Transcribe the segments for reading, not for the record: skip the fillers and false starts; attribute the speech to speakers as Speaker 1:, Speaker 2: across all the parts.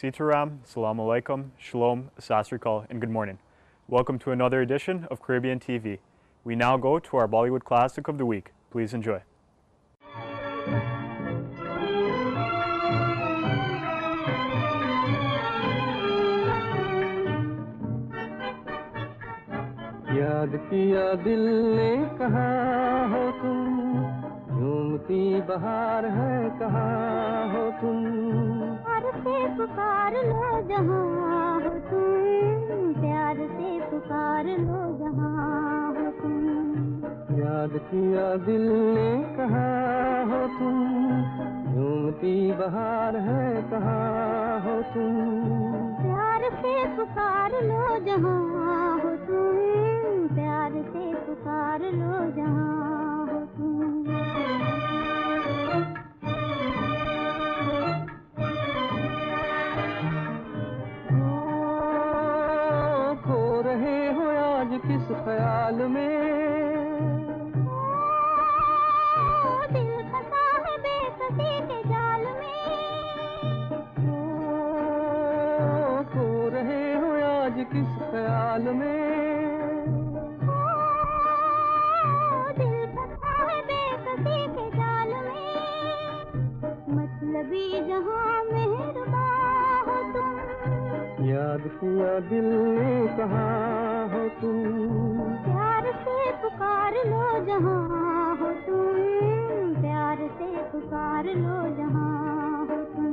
Speaker 1: Sitaram, Salaam Alaikum, Shalom, Sasrikal, and good morning. Welcome to another edition of Caribbean TV. We now go to our Bollywood classic of the week. Please enjoy.
Speaker 2: याद किया दिल ने कहाँ हो तुम, झूमती बहार है कहाँ हो तुम,
Speaker 3: प्यार से पुकार लो जहाँ हो तुम, प्यार से पुकार लो जहाँ हो तुम।
Speaker 2: याद किया दिल ने कहाँ हो तुम, झूमती बहार है कहाँ हो तुम,
Speaker 3: प्यार से पुकार लो जहाँ हो तुम, प्यार से पुकार लो जहाँ हो तुम।
Speaker 2: खो रहे हो आज किस ख्याल में,
Speaker 3: दिल फंसा है बेकसी के जाल में,
Speaker 2: खो रहे हो आज किस ख्याल में,
Speaker 3: दिल फंसा है बेकसी के जाल में, मतलबी जहाँ मेहरबा हो तुम।
Speaker 2: याद किया दिल ने कहाँ हो तुम,
Speaker 3: प्यार से पुकार लो जहाँ हो तुम, प्यार से पुकार लो जहाँ हो तुम।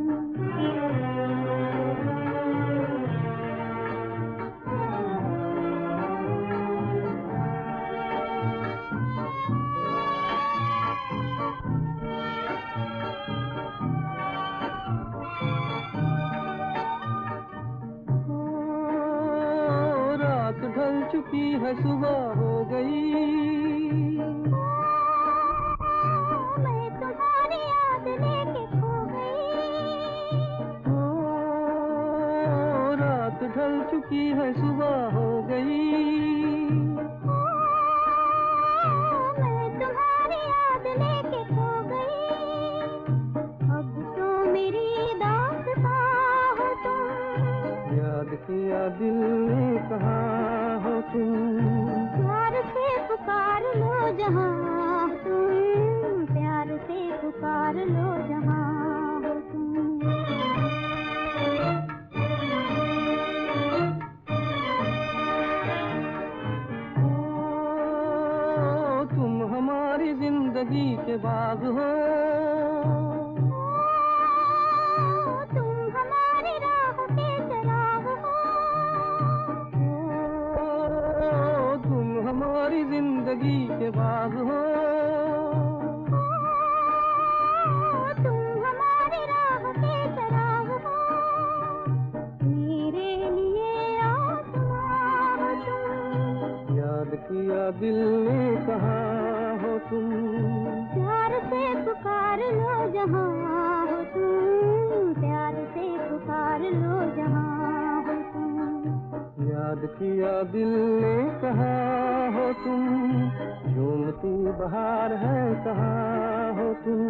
Speaker 2: रात ढल चुकी है सुबह हो गई,
Speaker 3: मैं तुम्हारी याद लेके खो गई,
Speaker 2: रात ढल चुकी है सुबह हो गई,
Speaker 3: मैं तुम्हारी याद लेके खो गई, अब तो मेरी दास्तां हो तुम।
Speaker 2: याद किया दिल ने कहाँ हो तुम,
Speaker 3: प्यार से पुकार लो जहाँ तुम, प्यार से पुकार लो जहाँ हो तुम।
Speaker 2: तुम हमारी जिंदगी के बाग हो,
Speaker 3: तुम हमारी राह के चराग हो,
Speaker 2: तुम हमारी जिंदगी के बाग हो,
Speaker 3: तुम हमारी राह के चराग हो, मेरे लिए आसमां हो तुम।
Speaker 2: याद किया दिल ने कहाँ हो तुम,
Speaker 3: प्यार से पुकार लो जहाँ हो तुम, प्यार से पुकार लो जहाँ हो तुम।
Speaker 2: याद किया दिल ने कहाँ हो तुम, झूमती बहार है कहाँ हो तुम,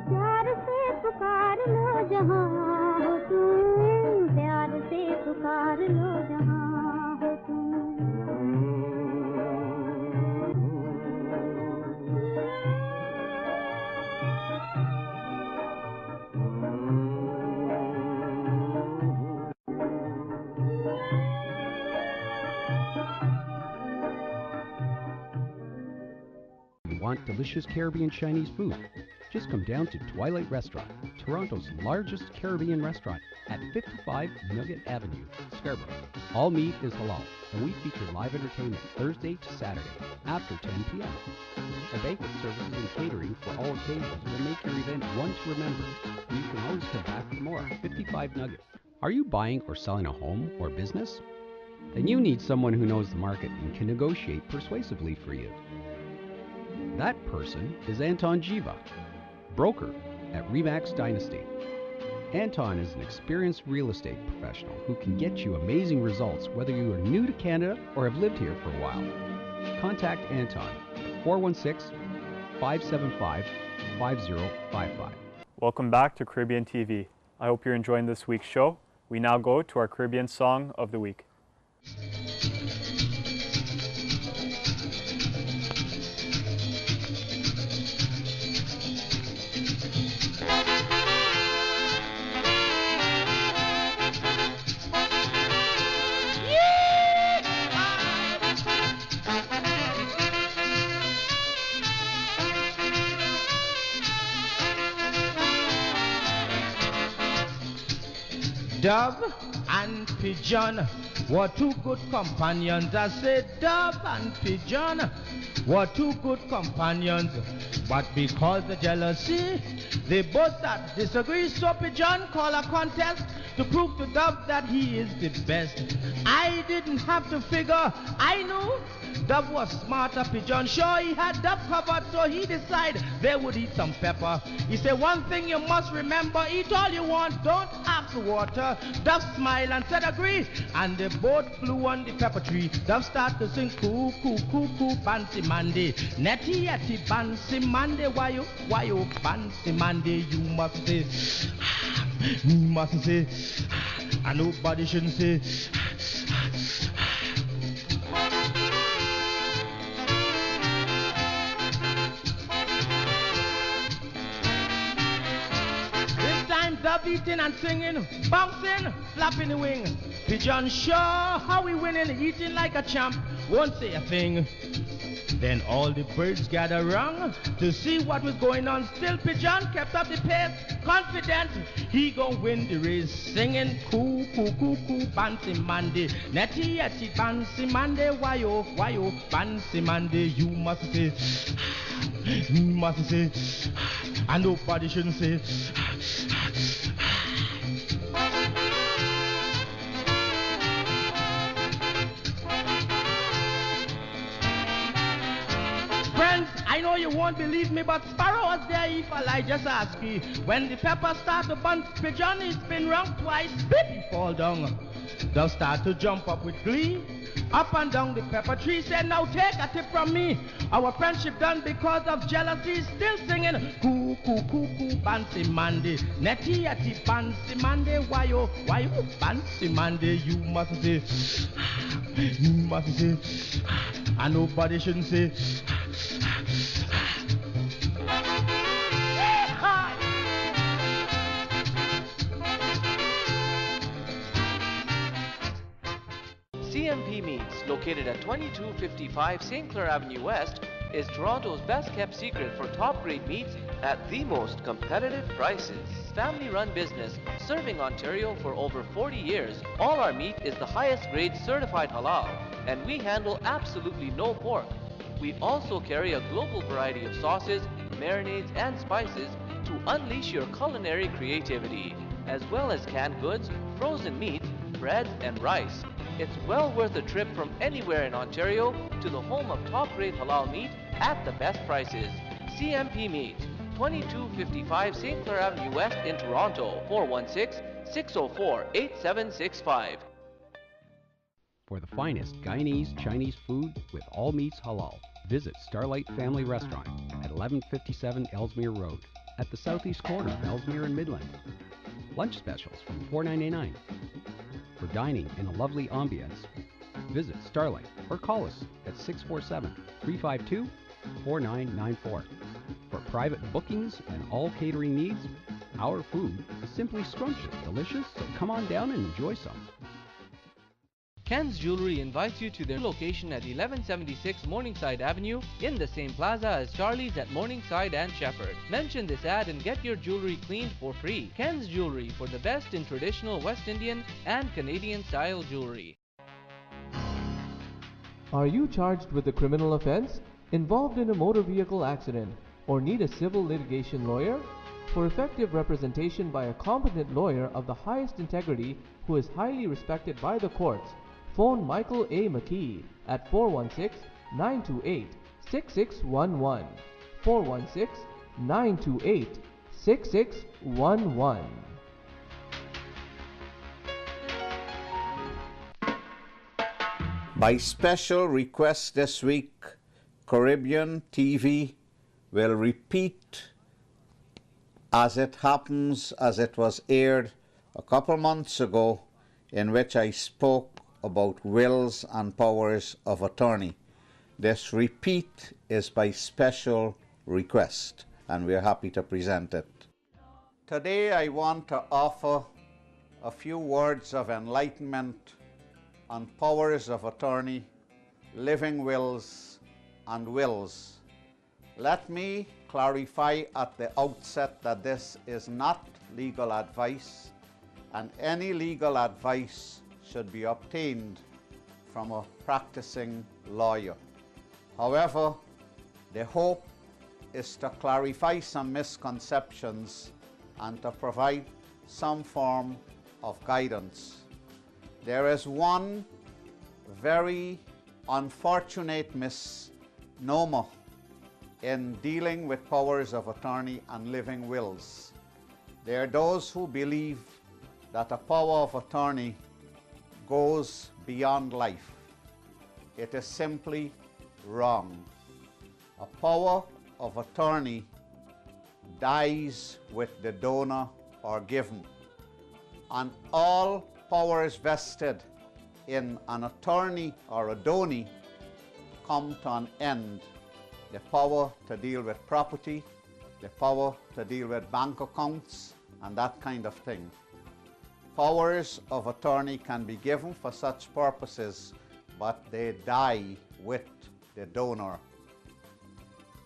Speaker 3: प्यार से पुकार लो जहाँ हो तुम, प्यार से पुकार लो जहाँ हो तुम।
Speaker 4: Want delicious Caribbean Chinese food? Just come down to Twilight Restaurant, Toronto's largest Caribbean restaurant at 55 Nugget Avenue, Scarborough. All meat is halal, and we feature live entertainment Thursday to Saturday after 10 p.m. Our banquet services and catering for all occasions will make your event one to remember. You can always come back for more. 55 Nugget. Are you buying or selling a home or business? Then you need someone who knows the market and can negotiate persuasively for you. That person is Anton Jiva, broker at Remax Dynasty. Anton is an experienced real estate professional who can get you amazing results whether you are new to Canada or have lived here for a while. Contact Anton at 416-575-5055.
Speaker 1: Welcome back to Caribbean TV. I hope you're enjoying this week's show. We now go to our Caribbean song of the week.
Speaker 5: Dove and pigeon were two good companions. I said dove and pigeon were two good companions, but because of jealousy, they both that disagree. So pigeon called a contest to prove to dove that he is the best. I didn't have to figure, I knew dove was smarter. Pigeon sure he had dove covered, so he decided they would eat some pepper. He said, one thing you must remember, eat all you want, don't ask for water. Dove smiled and said agree, and they both flew on the pepper tree. Dove started to sing coo, coo, coo, coo, Bansi Mandy. Netty, yetty, Bansi Mandy, why you, Bansi Mandy, you must say, me must say, and nobody shouldn't say. Dove eating and singing, bouncing, flapping the wing. Pigeon sure how we winning, eating like a champ, won't say a thing. Then all the birds gathered round to see what was going on. Still Pigeon kept up the pace, confident he gon' win the race. Singing coo, coo, coo, coo, Bansi Mandy. Netty, yetty, Bansi Mandy, why oh, Bansi Mandy, you must say, you must say, and nobody shouldn't say. Friends, I know you won't believe me, but Sparrow was there if I just ask you. When the pepper start to burn, Pigeon he spin round twice, spit, he fall down. Dove start to jump up with glee, up and down the pepper tree. Said, now take a tip from me. Our friendship done because of jealousy. Still singing coo, coo, coo, coo, Bansi Mandy. Netty, yetty, Bansi Mandy. Why oh, Bansi Mandy. You must say, you must say, and nobody shouldn't say.
Speaker 6: CMP Meats, located at 2255 St. Clair Avenue West, is Toronto's best kept secret for top grade meats at the most competitive prices. Family-run business serving Ontario for over 40 years. All our meat is the highest grade certified halal, and we handle absolutely no pork. We also carry a global variety of sauces, marinades, and spices to unleash your culinary creativity, as well as canned goods, frozen meats, breads, and rice. It's well worth a trip from anywhere in Ontario to the home of top-grade halal meat at the best prices. CMP Meats, 2255 St. Clair Avenue West in Toronto, 416-604-8765.
Speaker 4: For the finest Guyanese Chinese food with all meats halal, visit Starlight Family Restaurant at 1157 Ellesmere Road at the southeast corner of Ellesmere and Midland. Lunch specials from $4.99. For dining in a lovely ambience, visit Starlight or call us at 647-352-4994. For private bookings and all catering needs, our food is simply scrumptious, delicious, so come on down and enjoy some.
Speaker 6: Ken's Jewelry invites you to their location at 1176 Morningside Avenue in the same plaza as Charlie's at Morningside and Shepherd. Mention this ad and get your jewelry cleaned for free. Ken's Jewelry, for the best in traditional West Indian and Canadian style jewelry.
Speaker 2: Are you charged with a criminal offense, involved in a motor vehicle accident, or need a civil litigation lawyer? For effective representation by a competent lawyer of the highest integrity who is highly respected by the courts, phone Michael A. McKee at 416-928-6611. 416-928-6611.
Speaker 7: By special request this week, Caribbean TV will repeat As It Happens, as it was aired a couple months ago in which I spoke about wills and powers of attorney. This repeat is by special request, and we're happy to present it. Today I want to offer a few words of enlightenment on powers of attorney, living wills, and wills. Let me clarify at the outset that this is not legal advice, and any legal advice should be obtained from a practicing lawyer. However, the hope is to clarify some misconceptions and to provide some form of guidance. There is one very unfortunate misnomer in dealing with powers of attorney and living wills. There are those who believe that a power of attorney goes beyond life. It is simply wrong. A power of attorney dies with the donor or given, and all powers vested in an attorney or a donee come to an end. The power to deal with property, the power to deal with bank accounts, and that kind of thing. Powers of attorney can be given for such purposes, but they die with the donor.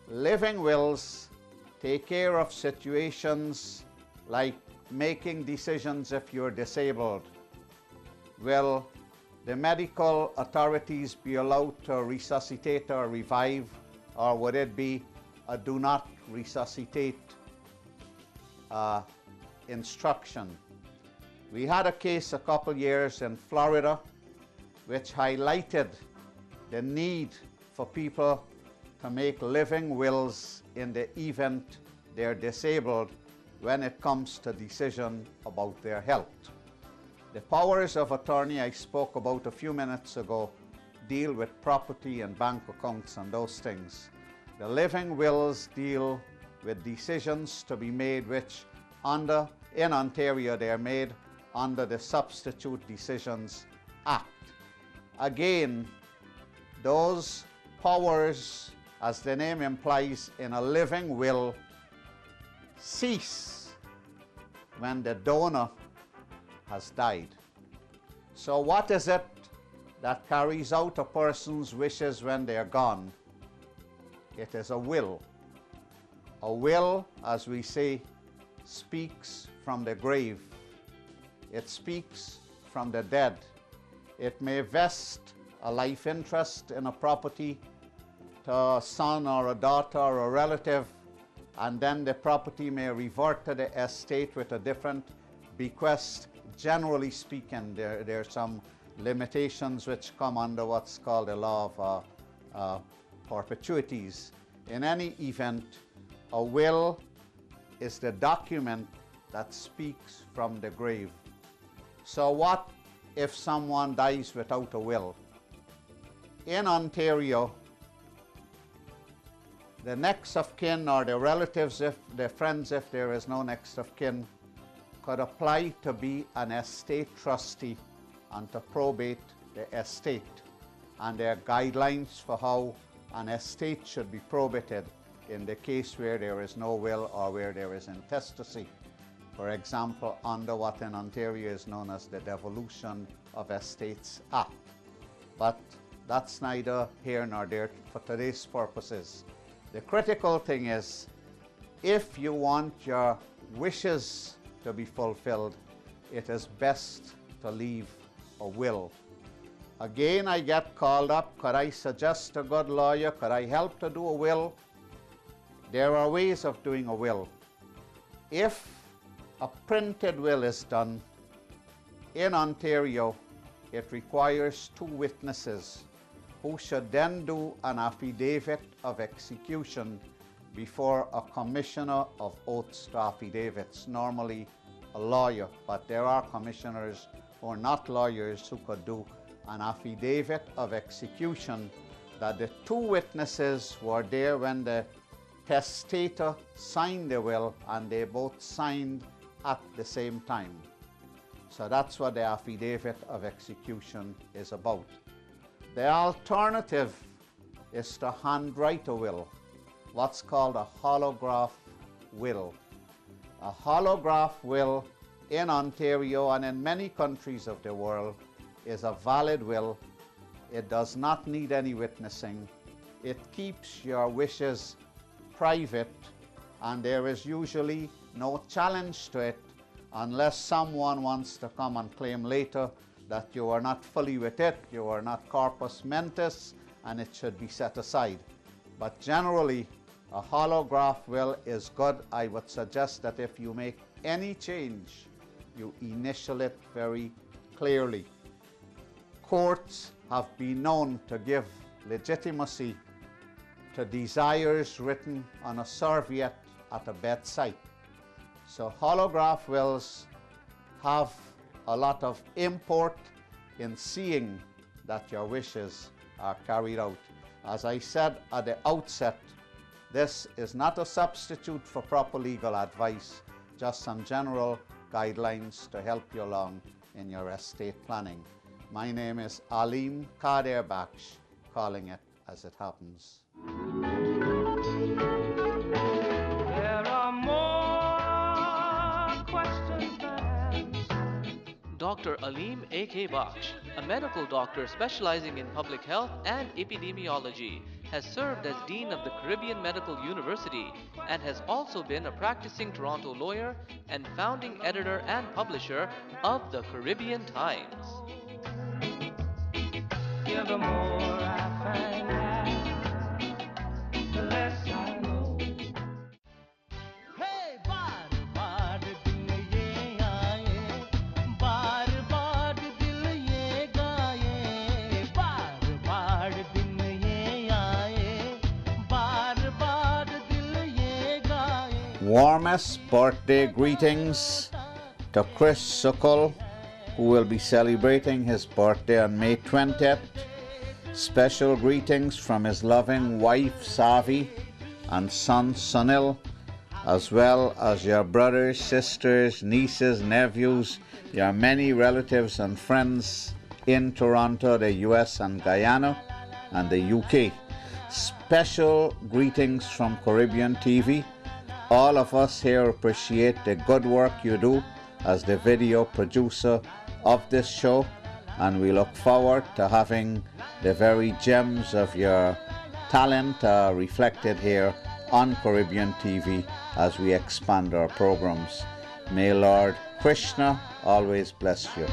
Speaker 7: Living wills take care of situations like making decisions if you're disabled. Will the medical authorities be allowed to resuscitate or revive, or would it be a do not resuscitate instruction? We had a case a couple years in Florida which highlighted the need for people to make living wills in the event they're disabled when it comes to decision about their health. The powers of attorney I spoke about a few minutes ago deal with property and bank accounts and those things. The living wills deal with decisions to be made which in Ontario they are made under the Substitute Decisions Act. Again, those powers, as the name implies, in a living will cease when the donor has died. So what is it that carries out a person's wishes when they are gone? It is a will. A will, as we say, speaks from the grave. It speaks from the dead. It may vest a life interest in a property to a son or a daughter or a relative, and then the property may revert to the estate with a different bequest. Generally speaking, there are some limitations which come under what's called the law of perpetuities. In any event, a will is the document that speaks from the grave. So what if someone dies without a will? In Ontario, the next of kin or the relatives, if the friends, if there is no next of kin, could apply to be an estate trustee and to probate the estate. And there are guidelines for how an estate should be probated in the case where there is no will or where there is intestacy. For example, under what in Ontario is known as the Devolution of Estates Act. But that's neither here nor there for today's purposes. The critical thing is, if you want your wishes to be fulfilled, it is best to leave a will. Again, I get called up, could I suggest a good lawyer? Could I help to do a will? There are ways of doing a will. If a printed will is done, in Ontario, it requires 2 witnesses who should then do an affidavit of execution before a commissioner of oaths to affidavits, normally a lawyer, but there are commissioners who are not lawyers who could do an affidavit of execution that the 2 witnesses were there when the testator signed the will and they both signed at the same time. So that's what the affidavit of execution is about. The alternative is to handwrite a will, what's called a holograph will. A holograph will in Ontario and in many countries of the world is a valid will. It does not need any witnessing. It keeps your wishes private, and there is usually no challenge to it unless someone wants to come and claim later that you are not fully with it, you are not corpus mentis, and it should be set aside. But generally, a holograph will is good. I would suggest that if you make any change, you initial it very clearly. Courts have been known to give legitimacy to desires written on a serviette at a bedside. So holograph wills have a lot of import in seeing that your wishes are carried out. As I said at the outset, this is not a substitute for proper legal advice, just some general guidelines to help you along in your estate planning. My name is Aleem Kader Baksh, calling it as it happens.
Speaker 5: There are more questions than answers.
Speaker 6: Dr. Aleem A.K. Baksh, a medical doctor specializing in public health and epidemiology, has served as Dean of the Caribbean Medical University and has also been a practicing Toronto lawyer and founding editor and publisher of the Caribbean Times.
Speaker 5: Yeah, the more I find out, the less I know. Hey, baar baar dil ye aaye, baar baar dil ye gaaye, baar baar dil ye aaye, baar baar dil ye gaaye.
Speaker 7: Warmest birthday greetings to Chris Sukul, who will be celebrating his birthday on May 20th. Special greetings from his loving wife Savi and son Sunil, as well as your brothers, sisters, nieces, nephews, your many relatives and friends in Toronto, the US and Guyana and the UK. Special greetings from Caribbean TV. All of us here appreciate the good work you do as the video producer of this show, and we look forward to having the very gems of your talent reflected here on Caribbean TV as we expand our programs. May Lord Krishna always bless you.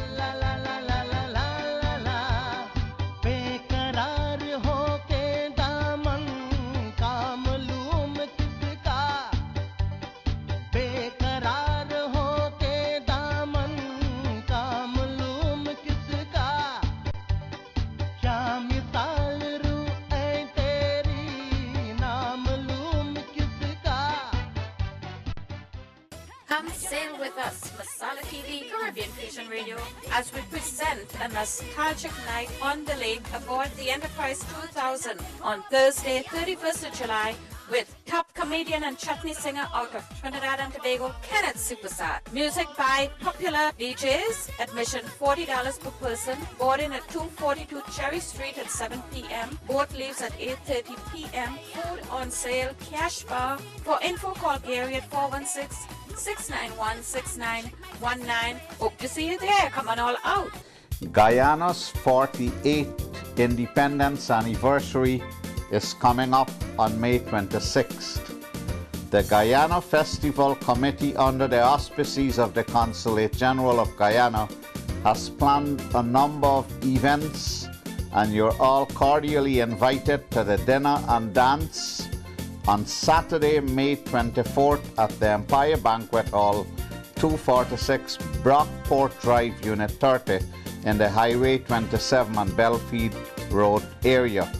Speaker 8: Come sail with us, Masala TV Caribbean Fusion Radio, as we present a nostalgic night on the lake aboard the Enterprise 2000 on Thursday, 31st of July, with top comedian and chutney singer out of Trinidad and Tobago, Kenneth Superstar. Music by popular DJs. Admission $40 per person. Boarding at 242 Cherry Street at 7 p.m. Boat leaves at 8:30 p.m. Food on sale. Cash bar. For info, call Gary at 416-691-6919. Hope to see you there. Come on all out.
Speaker 7: Guyana's 48th independence anniversary is coming up on May 26th. The Guyana Festival Committee, under the auspices of the Consulate General of Guyana, has planned a number of events, and you're all cordially invited to the dinner and dance on Saturday, May 24th at the Empire Banquet Hall, 246 Brockport Drive, Unit 30 in the Highway 27 and Belfield Road area.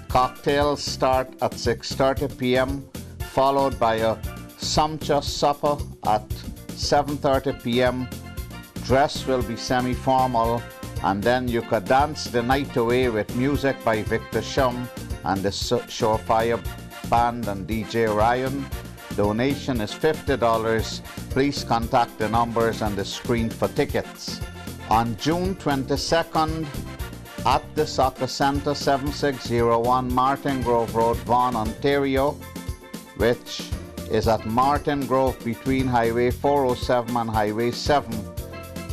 Speaker 7: Cocktails start at 6:30 p.m., followed by a sumptuous supper at 7:30 p.m. Dress will be semi-formal, and then you could dance the night away with music by Victor Shum and the Surefire Band and DJ Ryan. Donation is $50. Please contact the numbers on the screen for tickets. On June 22nd, at the Soccer Centre, 7601 Martin Grove Road, Vaughan, Ontario, which is at Martin Grove between Highway 407 and Highway 7.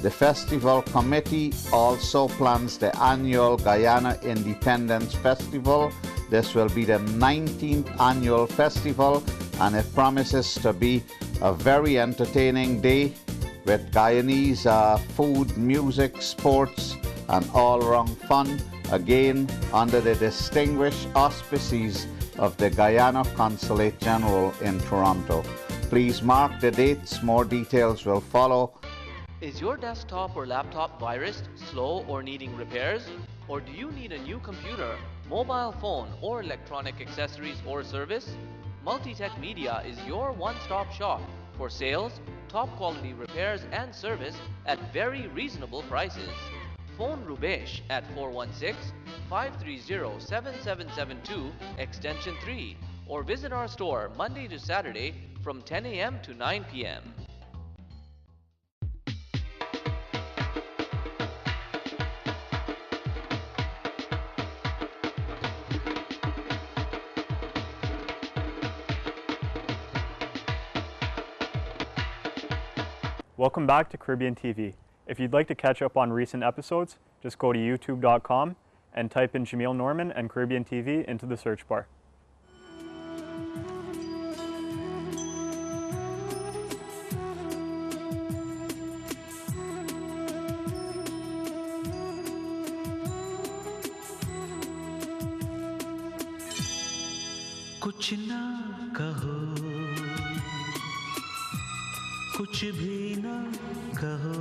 Speaker 7: The festival committee also plans the annual Guyana Independence Festival. This will be the 19th annual festival, and it promises to be a very entertaining day with Guyanese food, music, sports, and all-round fun, again under the distinguished auspices of the Guyana Consulate General in Toronto. Please mark the dates. More details will follow.
Speaker 6: Is your desktop or laptop virused, slow, or needing repairs? Or do you need a new computer, mobile phone, or electronic accessories or service? Multitech Media is your one-stop shop for sales, top quality repairs and service at very reasonable prices. Phone Rubesh at 416-530-7772 extension 3 or visit our store Monday to Saturday from 10 a.m. to 9 p.m.
Speaker 1: Welcome back to Caribbean TV. If you'd like to catch up on recent episodes, just go to youtube.com and type in Jamil Norman and Caribbean TV into the search bar.
Speaker 9: कुछ ना कहो, कुछ भी ना कहो,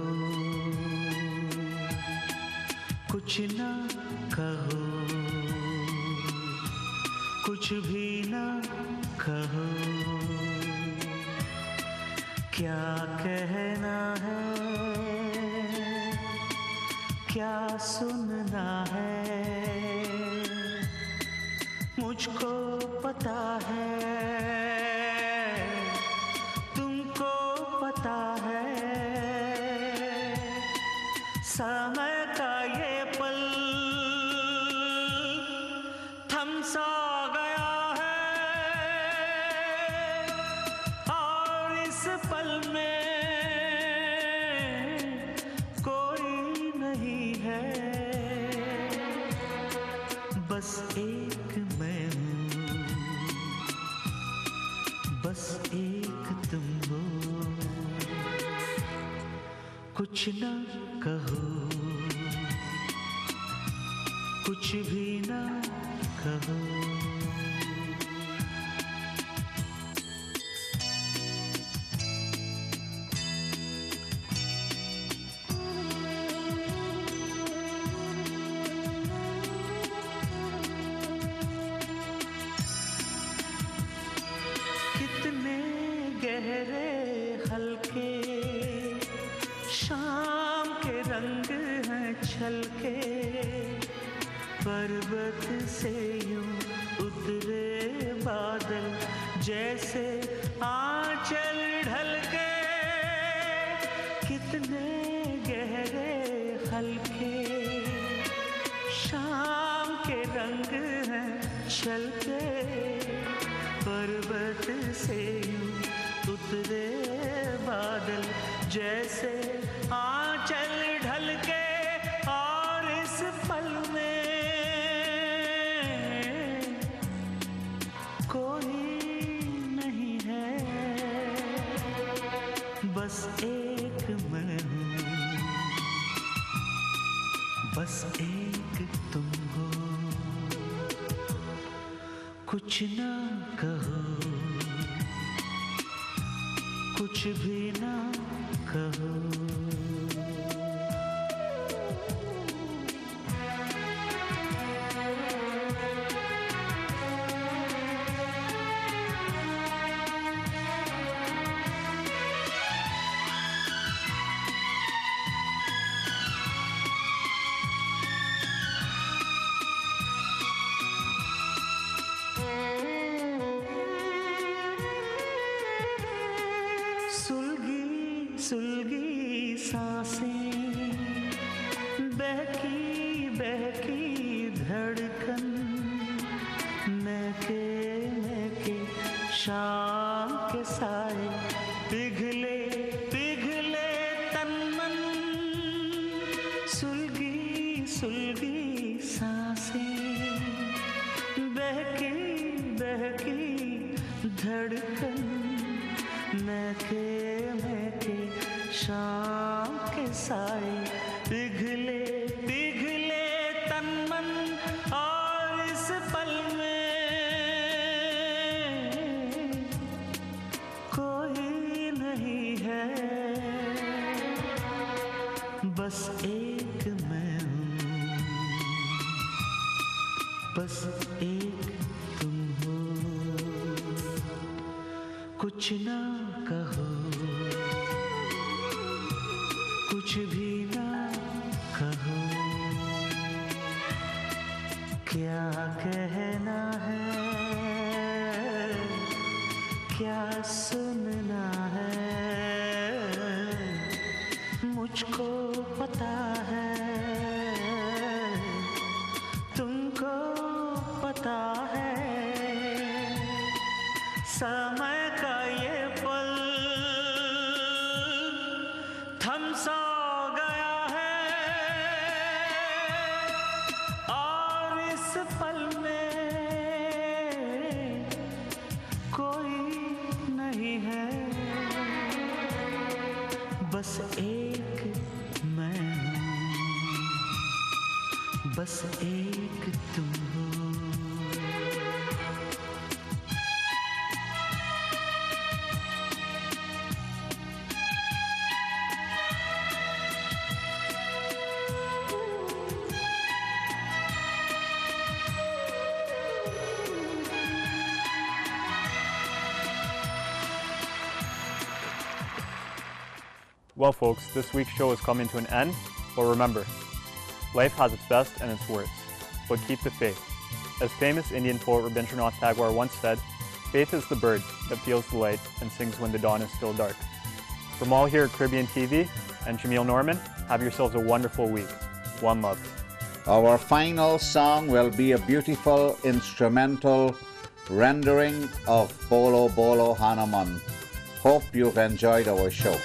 Speaker 9: कुछ ना कहो, कुछ भी ना कहो, क्या कहना है, क्या सुनना है, मुझको पता है, तुमको पता है, समय का ये पल थम सा गया है और इस पल में कोई नहीं है, बस एक मैं हूँ, बस एक तुम हो, कुछ ना कहो, कुछ भी ना कहो। कितने गहरे हल्के शाम के रंग हैं छलके, पर्वत से यूं उतरे बादल जैसे आंचल ढलके, कितने गहरे हल्के शाम के रंग हैं छलके, पर्वत से यूं उतरे बादल जैसे आंचल ढलके, और इस पल में कोई नहीं है, बस एक मैं हूँ, बस एक तुम हो, कुछ ना कहो, कुछ भी ना कहो। सुलगी सुलगी सुलगी सुलगी सांसें, बहकी बहकी धड़कन, महके शाम के साए, पिघले पिघले तन मन, और इस पल में कोई नहीं है, बस एक मैं हूँ, बस एक तुम हो, कुछ ना कहो, कुछ भी ना कहो, क्या कहना है, क्या सुनना है, मुझको पता है, तुमको पता है, समय का ये पल थम सा गया है, और इस पल में कोई नहीं है, बस एक मैं हूँ, बस एक तुम हो।
Speaker 1: Well, folks, this week's show is coming to an end, but remember, life has its best and its worst, but keep the faith. As famous Indian poet Rabindranath Tagore once said, faith is the bird that feels the light and sings when the dawn is still dark. From all here at Caribbean TV and Jamil Norman, have yourselves a wonderful week. One love.
Speaker 7: Our final song will be a beautiful instrumental rendering of Bolo Bolo Hanuman. Hope you've enjoyed our show.